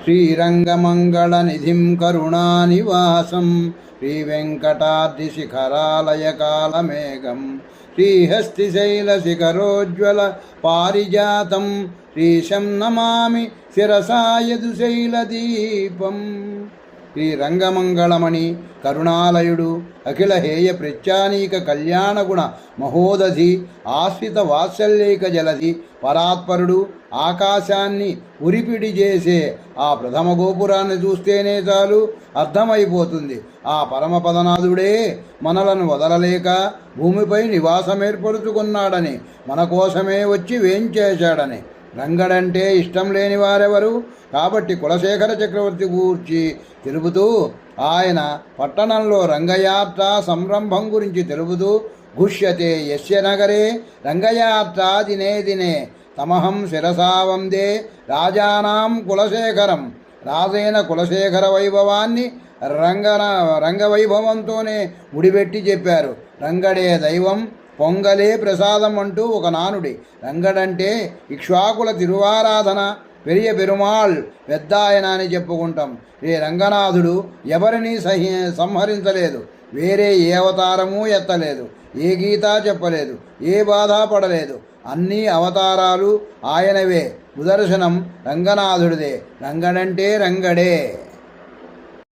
శ్రీరంగమంగళనిధిం కరుణానివాసం శ్రీవేంకటాద్రిశిఖరాలయకాలమేఘం శ్రీహస్తిశైలశిఖరోజ్వల పారిజాతం శ్రీశం నమామి శిరసా యదుశైలదీపం. శ్రీరంగమంగళమణి కరుణాలయుడు అఖిల హేయ ప్రత్యానీక కళ్యాణగుణ మహోదధి ఆశ్రిత వాత్సల్యైక జలధి పరాత్పరుడు ఆకాశాన్ని ఉరిపిడి చేసే ఆ ప్రథమ గోపురాన్ని చూస్తేనే చాలు అర్థమైపోతుంది. ఆ పరమపదనాథుడే మనలను వదలలేక భూమిపై నివాసం ఏర్పరుచుకున్నాడని, మన కోసమే వచ్చి వేంచేశాడని. రంగడంటే ఇష్టం లేని వారెవరు? కాబట్టి కులశేఖర చక్రవర్తి గూర్చి తెలుపుతూ ఆయన పట్టణంలో రంగయాత్ర సంరంభం గురించి తెలుపుతూ ఘుష్యతే యస్య నగరే రంగయాత్ర దినే దినే తమహం శిరసా వందే రాజానాం కులశేఖరం. రాజైన కులశేఖర వైభవాన్ని రంగవైభవంతోనే ముడిపెట్టి చెప్పారు. రంగడే దైవం పొంగలే ప్రసాదం అంటూ ఒక నానుడి. రంగడంటే ఇక్ష్వాకుల తిరువారాధన, పెరియ పెరుమాళ్ పెద్దాయన అని చెప్పుకుంటాం. ఈ రంగనాథుడు ఎవరినీ సంహరించలేదు, వేరే ఏ అవతారమూ ఎత్తలేదు, ఏ గీత చెప్పలేదు, ఏ బాధ పడలేదు. అన్ని అవతారాలు ఆయనవే. ఉదర్శనం రంగనాథుడిదే. రంగడంటే రంగడే.